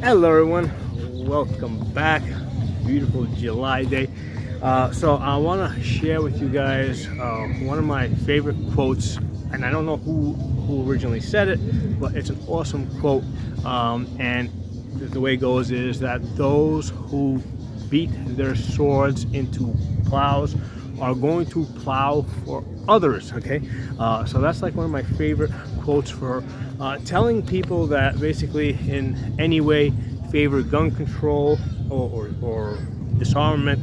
Hello everyone, welcome back. Beautiful July day. So I want to share with you guys one of my favorite quotes, and I don't know who originally said it, but it's an awesome quote. And the way it goes is that those who beat their swords into plows are going to plow for others. Okay, so that's like one of my favorite quotes for telling people that basically in any way favor gun control or disarmament.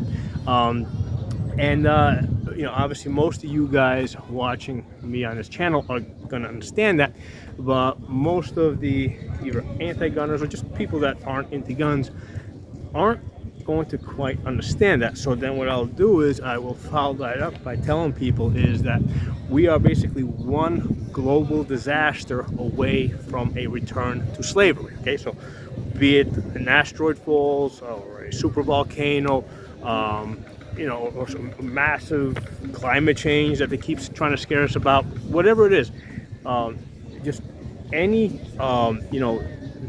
And obviously most of you guys watching me on this channel are going to understand that, but most of the either anti-gunners or just people that aren't into guns aren't going to quite understand that. So then what I'll do is I will follow that up by telling people is that we are basically one global disaster away from a return to slavery. Okay, so be it an asteroid falls or a super volcano, or some massive climate change that they keep trying to scare us about, whatever it is, just any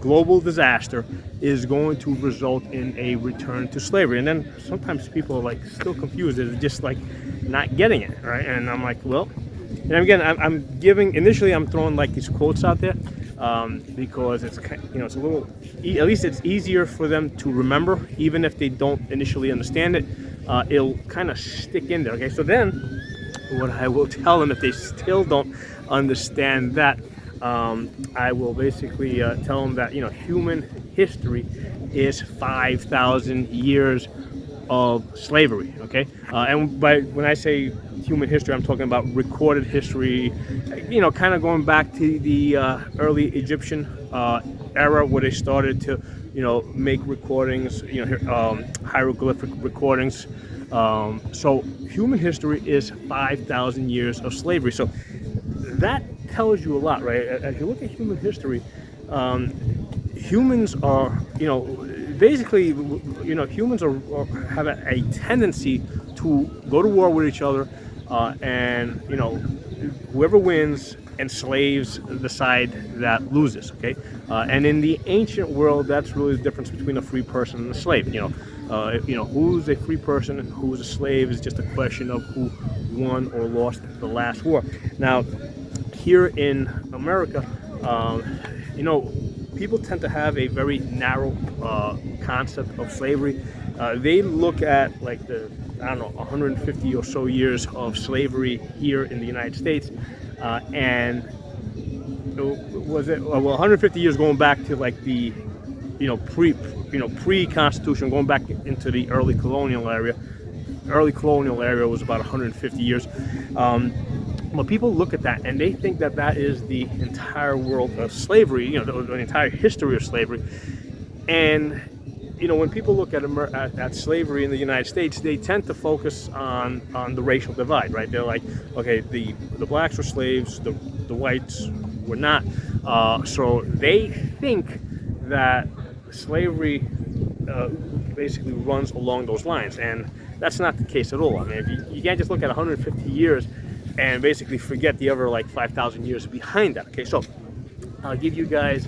global disaster is going to result in a return to slavery. And then sometimes people are like still confused, they're just like not getting it, right? And I'm like, well, and again, I'm giving, initially I'm throwing like these quotes out there because it's it's a little, at least it's easier for them to remember, even if they don't initially understand it. It'll kind of stick in there. Okay, so then what I will tell them if they still don't understand that, I will basically tell them that human history is 5,000 years of slavery. Okay, and when I say human history, I'm talking about recorded history. Kind of going back to the early Egyptian era where they started to make recordings. Hieroglyphic recordings. So human history is 5,000 years of slavery. So that tells you a lot, right? As you look at human history, humans are, basically, humans have a tendency to go to war with each other, and whoever wins enslaves the side that loses. Okay, and in the ancient world, that's really the difference between a free person and a slave. Who's a free person and who's a slave is just a question of who won or lost the last war. Now, here in America, people tend to have a very narrow concept of slavery. They look at like the 150 or so years of slavery here in the United States, and was it 150 years going back to like the pre-Constitution, going back into the early colonial area. Early colonial area was about 150 years. But people look at that and they think that that is the entire world of slavery, the entire history of slavery. And when people look at slavery in the United States, they tend to focus on the racial divide, right? They're like, okay, the blacks were slaves, the whites were not. So they think that slavery basically runs along those lines, and that's not the case at all. I mean, you can't just look at 150 years and basically forget the other like 5,000 years behind that. Okay, so I'll give you guys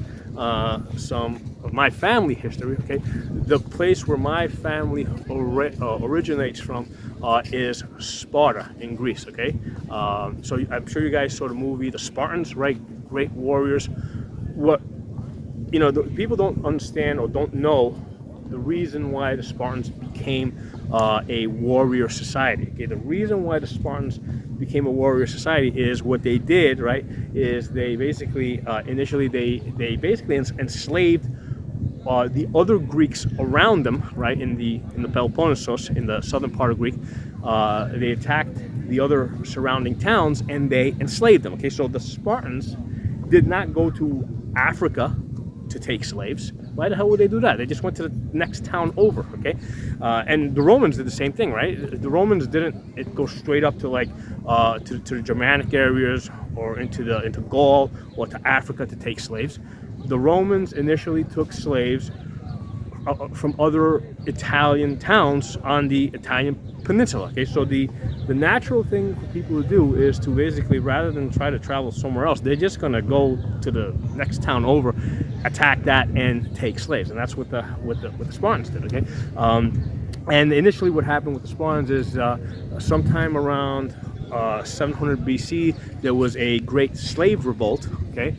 some of my family history. Okay, the place where my family originates from is Sparta in Greece. Okay, so I'm sure you guys saw the movie The Spartans, right? Great warriors. What the people don't understand or don't know the reason why the Spartans became a warrior society. Okay, the reason why the Spartans became a warrior society is what they did, right? Is they basically initially they basically enslaved the other Greeks around them, right? In the Peloponnesus, in the southern part of Greece, they attacked the other surrounding towns and they enslaved them. Okay, so the Spartans did not go to Africa to take slaves. Why the hell would they do that? They just went to the next town over. Okay, and the Romans did the same thing, right? The Romans didn't go straight up to like to the Germanic areas or into Gaul or to Africa to take slaves. The Romans initially took slaves from other Italian towns on the Italian peninsula. Okay, so the natural thing for people to do is to basically, rather than try to travel somewhere else, they're just going to go to the next town over, attack that, and take slaves. And that's what the Spartans did. Okay, and initially what happened with the Spartans is sometime around 700 BC, there was a great slave revolt, okay,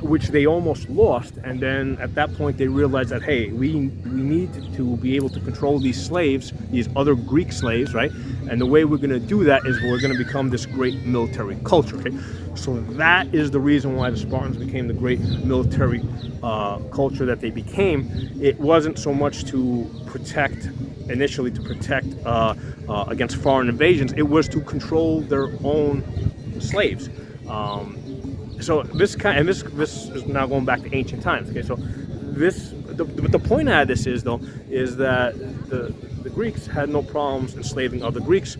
which they almost lost. And then at that point they realized that, hey, we need to be able to control these slaves, these other Greek slaves, right? And the way we're going to do that is we're going to become this great military culture, okay? So that is the reason why the Spartans became the great military culture that they became. It wasn't so much to protect, initially to protect against foreign invasions. It was to control their own slaves. So this is now going back to ancient times. Okay, so the point out of this is that the Greeks had no problems enslaving other Greeks.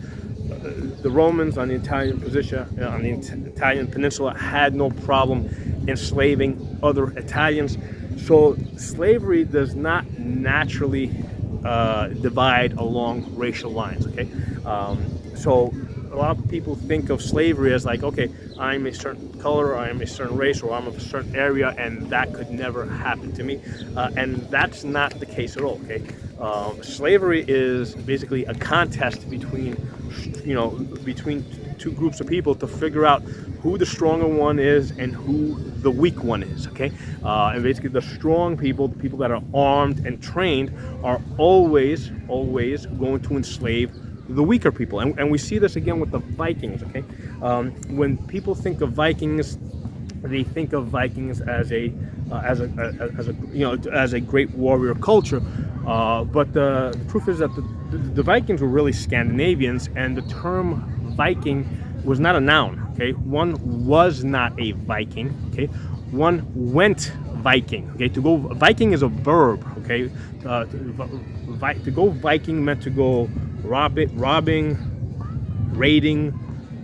The Romans on the Italian Italian peninsula had no problem enslaving other Italians. So slavery does not naturally divide along racial lines. Okay, so a lot of people think of slavery as like, okay, I'm a certain color, I'm a certain race, or I'm of a certain area, and that could never happen to me. And that's not the case at all. Okay, slavery is basically a contest between two groups of people to figure out who the stronger one is and who the weak one is. Okay, and basically the strong people, the people that are armed and trained, are always going to enslave the weaker people. And we see this again with the Vikings. Okay, when people think of Vikings, they think of Vikings as a great warrior culture, but the truth is that the Vikings were really Scandinavians, and the term Viking was not a noun. Okay, one was not a Viking. Okay, one went Viking. Okay, to go Viking is a verb. Okay, to go Viking meant to go robbing, raiding,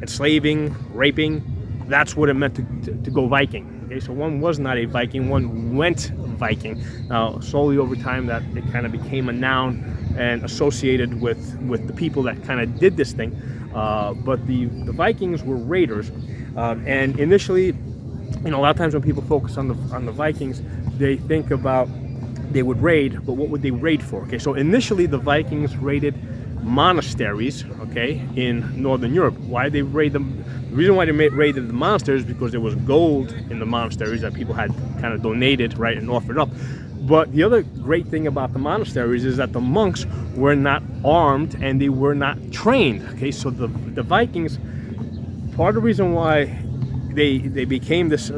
enslaving, raping. That's what it meant to go Viking. Okay, so one was not a Viking, one went Viking. Now, slowly over time, that it kind of became a noun and associated with the people that kind of did this thing. But the Vikings were raiders, and initially, a lot of times when people focus on the Vikings, they think about they would raid, but what would they raid for? Okay, so initially the Vikings raided monasteries, okay, in Northern Europe. Why they raid them? The reason why they raided the monasteries is because there was gold in the monasteries that people had kind of donated, right, and offered up. But the other great thing about the monasteries is that the monks were not armed and they were not trained. Okay, so the Vikings, part of the reason why they became this,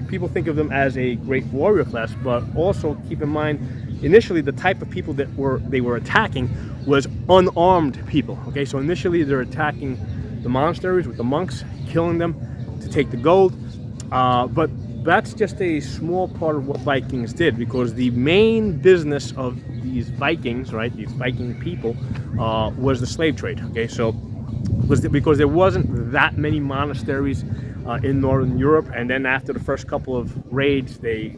people think of them as a great warrior class, but also keep in mind, initially the type of people that they were attacking was unarmed people. Okay, so initially they're attacking the monasteries with the monks, killing them to take the gold, but that's just a small part of what Vikings did, because the main business of these Vikings, right, these Viking people, was the slave trade. Okay, so because there wasn't that many monasteries in Northern Europe, and then after the first couple of raids, the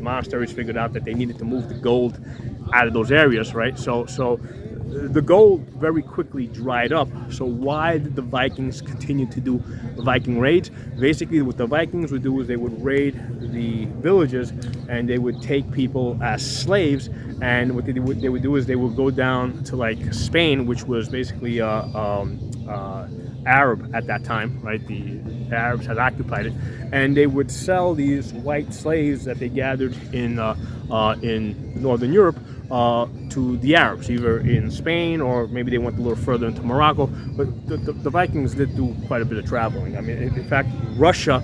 monasteries figured out that they needed to move the gold out of those areas, right? So the gold very quickly dried up. So why did the Vikings continue to do Viking raids? Basically, what the Vikings would do is they would raid the villages and they would take people as slaves. And what they would do is they would go down to like Spain, which was basically Arab at that time, right? The Arabs had occupied it, and they would sell these white slaves that they gathered in Northern Europe to the Arabs, either in Spain or maybe they went a little further into Morocco. But the Vikings did do quite a bit of traveling. I mean, in fact, Russia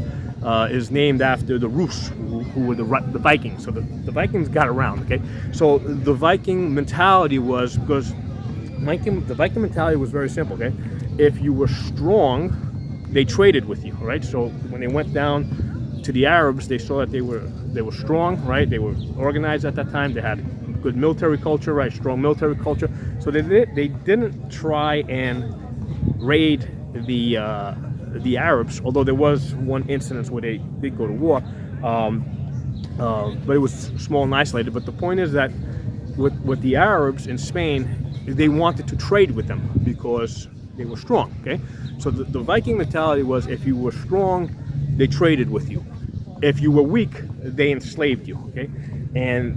is named after the Rus, who were the Vikings. So the Vikings got around. Okay, so the Viking mentality was, because the Viking mentality was very simple. Okay, if you were strong, they traded with you. Right. So when they went down to the Arabs, they saw that they were strong. Right. They were organized at that time. They had good military culture. Right. Strong military culture. So they didn't try and raid the Arabs, although there was one instance where they did go to war. but it was small and isolated. But the point is that with the Arabs in Spain, they wanted to trade with them because they were strong. Okay, so the Viking mentality was, if you were strong, they traded with you. If you were weak, they enslaved you. Okay, and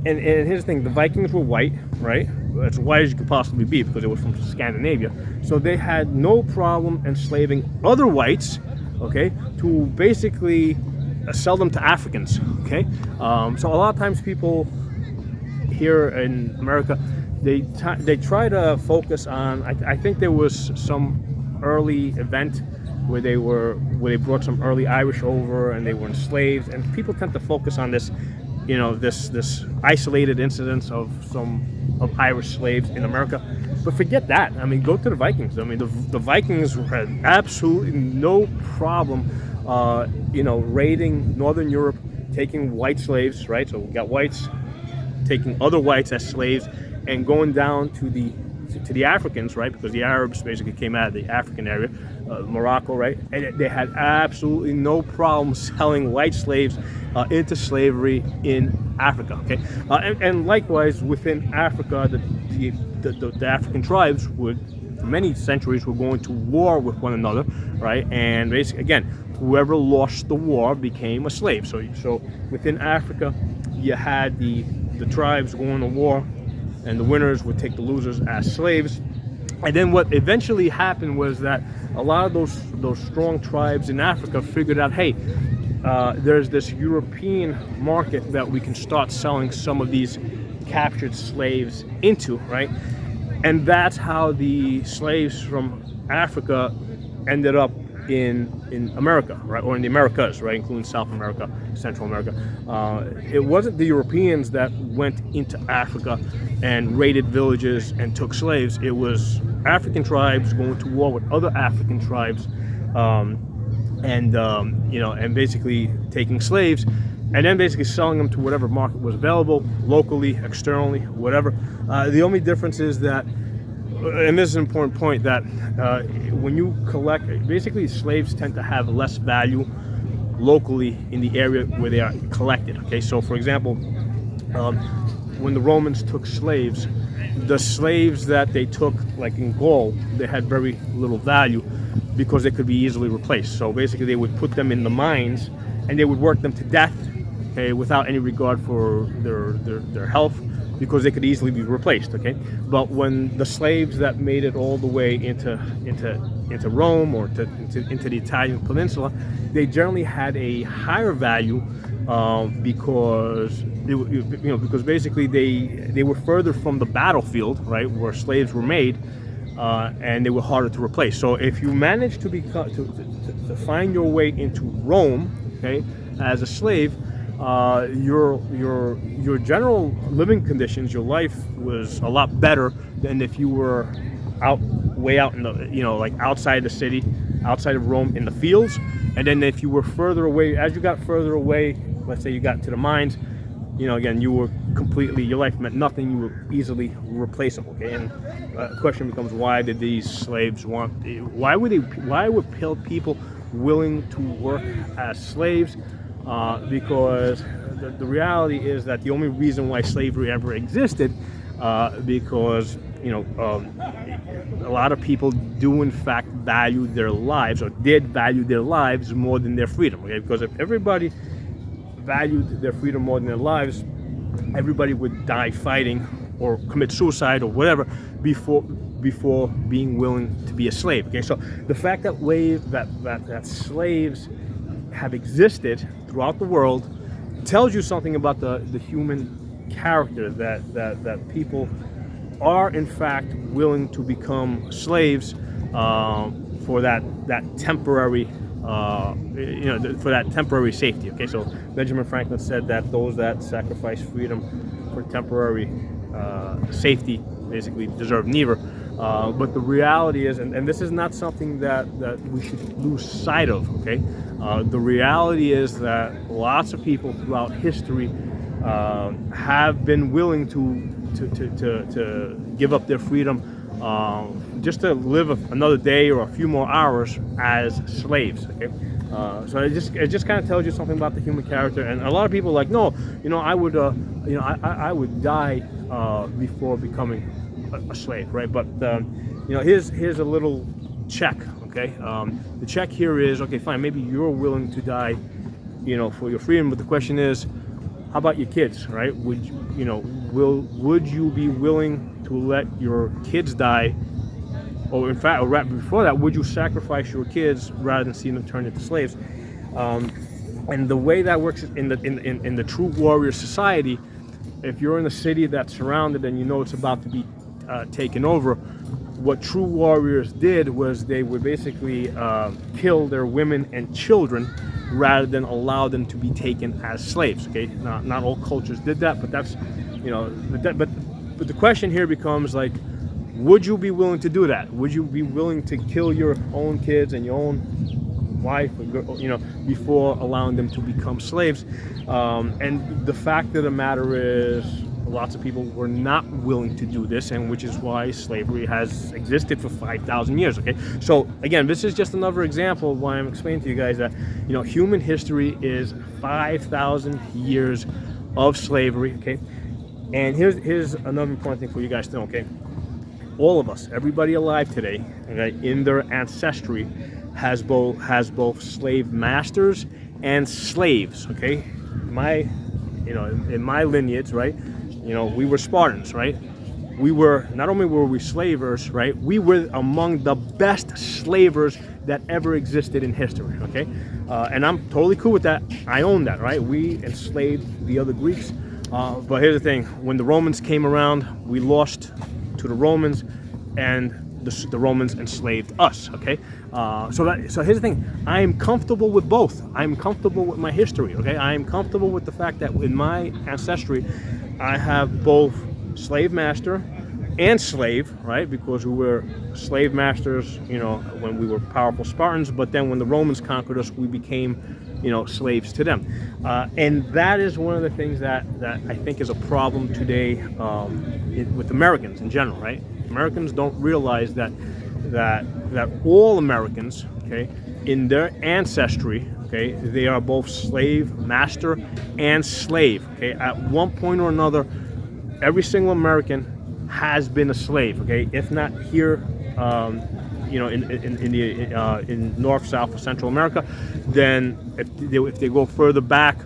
here's the thing: the Vikings were white, right? As white as you could possibly be, because they were from Scandinavia. So they had no problem enslaving other whites, okay, to basically sell them to Africans. Okay, so a lot of times people here in America, they try to focus on. I think there was some early event where they brought some early Irish over and they were enslaved, and people tend to focus on this, you know, this isolated incidents of Irish slaves in America. But forget that. I mean, go to the Vikings. I mean, the Vikings had absolutely no problem, you know, raiding Northern Europe, taking white slaves, right? So we got whites taking other whites as slaves and going down to the Africans, right? Because the Arabs basically came out of the African area, Morocco, right? And they had absolutely no problem selling white slaves into slavery in Africa. Okay, and likewise within Africa, the African tribes would, for many centuries, were going to war with one another, right? And basically, again, whoever lost the war became a slave. So within Africa, you had the tribes going to war, and the winners would take the losers as slaves. And then what eventually happened was that a lot of those strong tribes in Africa figured out, hey, there's this European market that we can start selling some of these captured slaves into, right? And that's how the slaves from Africa ended up in America, right, or in the Americas, right, including South America, Central America. It wasn't the Europeans that went into Africa and raided villages and took slaves. It was African tribes going to war with other African tribes, you know, and basically taking slaves, and then basically selling them to whatever market was available, locally, externally, whatever. The only difference is that, and this is an important point, that when you collect, basically slaves tend to have less value locally in the area where they are collected. Okay, so for example, when the Romans took slaves, the slaves that they took, like in Gaul, they had very little value because they could be easily replaced. So basically they would put them in the mines and they would work them to death, okay, without any regard for their health, because they could easily be replaced. Okay, but when the slaves that made it all the way into Rome or into the Italian peninsula, they generally had a higher value because because basically they were further from the battlefield, right, where slaves were made, and they were harder to replace. So if you manage to find your way into Rome, okay, as a slave, your general living conditions, your life was a lot better than if you were way out in the, like outside the city, outside of Rome, in the fields. And then if you were further away, as you got further away, let's say you got to the mines, again, you were completely, your life meant nothing. You were easily replaceable. Okay, and the question becomes, why did these slaves why were people willing to work as slaves? Because the reality is that the only reason why slavery ever existed, because a lot of people do in fact value their lives, or did value their lives more than their freedom. Okay, because if everybody valued their freedom more than their lives, everybody would die fighting or commit suicide or whatever before being willing to be a slave. Okay, so the fact that slaves have existed throughout the world tells you something about the human character, that people are in fact willing to become slaves for that temporary for that temporary safety. Okay, so Benjamin Franklin said that those that sacrifice freedom for temporary safety basically deserve neither. But the reality is, and this is not something that we should lose sight of, okay? The reality is that lots of people throughout history have been willing to give up their freedom just to live another day or a few more hours as slaves, okay? So it just kind of tells you something about the human character. And a lot of people are like, no, I would I would die before becoming a slave, right? But here's a little check. Okay, the check here is, okay, fine, maybe you're willing to die, for your freedom, but the question is, how about your kids, right? Would you be willing to let your kids die? Or in fact, or right before that, would you sacrifice your kids rather than seeing them turn into slaves? And the way that works in the true warrior society, if you're in a city that's surrounded and it's about to be taken over, what true warriors did was they would basically kill their women and children rather than allow them to be taken as slaves. Okay, not all cultures did that, but that's but the question here becomes like, would you be willing to do that? Would you be willing to kill your own kids and your own wife, before allowing them to become slaves? And the fact of the matter is, lots of people were not willing to do this, and which is why slavery has existed for 5,000 years. Okay, so again, this is just another example of why I'm explaining to you guys that human history is 5,000 years of slavery. Okay, and here's another important thing for you guys to know. Okay, all of us, everybody alive today, okay, in their ancestry has both slave masters and slaves. Okay, in my lineage, right, we were Spartans, right? We were, not only were we slavers, right, we were among the best slavers that ever existed in history. Okay, and I'm totally cool with that. I own that, right? We enslaved the other Greeks, but here's the thing: when the Romans came around, we lost to the Romans, and the Romans enslaved us. Okay, so here's the thing: I am comfortable with both. I'm comfortable with my history. Okay, I am comfortable with the fact that in my ancestry, I have both slave master and slave, right? Because we were slave masters, when we were powerful Spartans, but then when the Romans conquered us, we became, slaves to them. And that is one of the things that I think is a problem today with Americans in general, right? Americans don't realize that all Americans, okay, in their ancestry, okay, they are both slave master and slave. Okay, at one point or another, every single American has been a slave. Okay, if not here, in North, South, or Central America, then if they go further back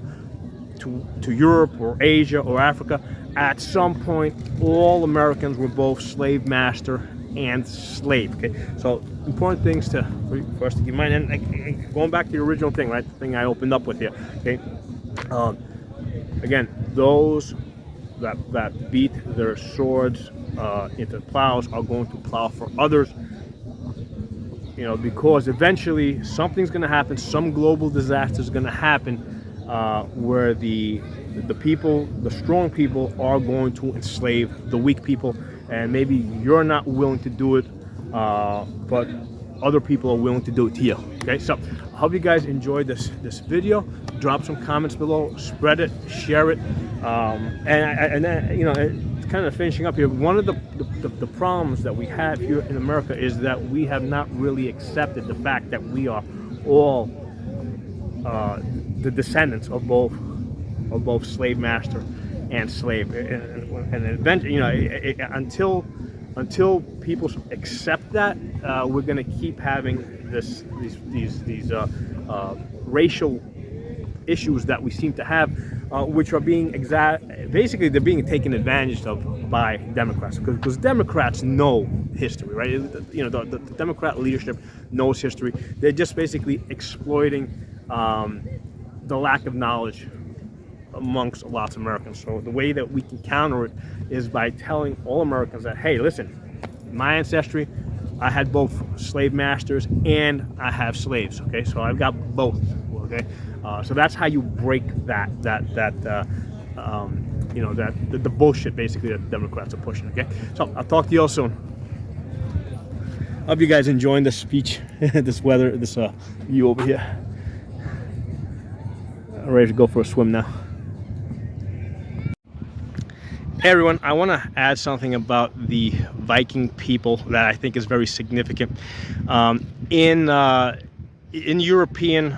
to Europe or Asia or Africa, at some point, all Americans were both slave master and slave. Okay, so important things for us to keep in mind. And going back to the original thing, right, the thing I opened up with here. Okay, again, those that beat their swords into plows are going to plow for others. Because eventually something's going to happen. Some global disaster is going to happen where the people, the strong people, are going to enslave the weak people. And maybe you're not willing to do it, but other people are willing to do it to you. Okay, so I hope you guys enjoyed this video. Drop some comments below, spread it, share it, and then, kind of finishing up here. One of the problems that we have here in America is that we have not really accepted the fact that we are all the descendants of both slave master and slave, and eventually, until people accept that, we're going to keep having these racial issues that we seem to have, which are being basically they're being taken advantage of by Democrats, because Democrats know history, right? The Democrat leadership knows history. They're just basically exploiting the lack of knowledge amongst lots of Americans. So the way that we can counter it is by telling all Americans that, hey, listen, my ancestry, I had both slave masters and I have slaves. Okay, so I've got both. Okay, so that's how you break the bullshit basically that the Democrats are pushing. Okay, so I'll talk to you all soon. Hope you guys enjoying this speech, this weather, this view over here. I'm ready to go for a swim now. Hey everyone, I want to add something about the Viking people that I think is very significant. In European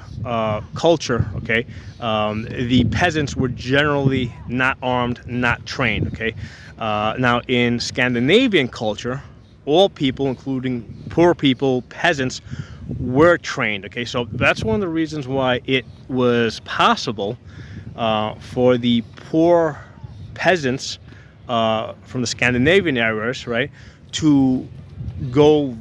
culture, okay, the peasants were generally not armed, not trained, okay. Now in Scandinavian culture, all people, including poor people, peasants, were trained, okay. So that's one of the reasons why it was possible for the poor peasants from the Scandinavian areas, right, to go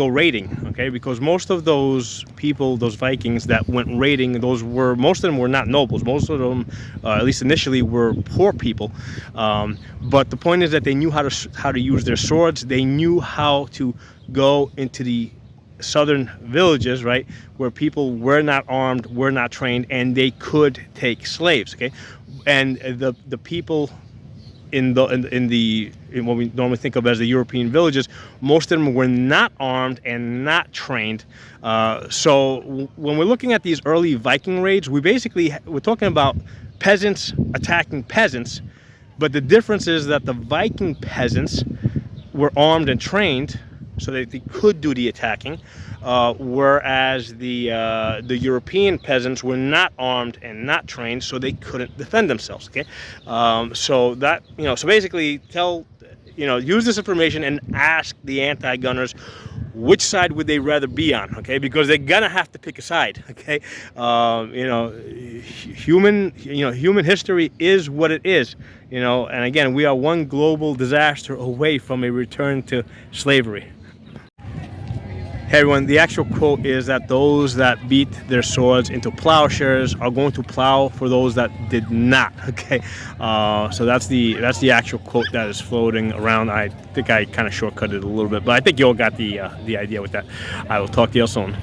raiding, okay, because most of those people, those Vikings that went raiding, most of them were not nobles. Most of them, at least initially, were poor people. But the point is that they knew how to use their swords. They knew how to go into the southern villages, right, where people were not armed, were not trained, and they could take slaves, okay. And the people in what we normally think of as the European villages, most of them were not armed and not trained. So when we're looking at these early Viking raids, we're talking about peasants attacking peasants, but the difference is that the Viking peasants were armed and trained, so that they could do the attacking, whereas the European peasants were not armed and not trained, so they couldn't defend themselves. Okay, so that, so basically, use this information and ask the anti-gunners which side would they rather be on, okay? Because they're gonna have to pick a side, okay? Human history is what it is, and again, we are one global disaster away from a return to slavery. Hey everyone, the actual quote is that those that beat their swords into plowshares are going to plow for those that did not, okay? So that's the actual quote that is floating around. I think I kind of shortcut it a little bit, but I think you all got the idea with that. I will talk to you all soon.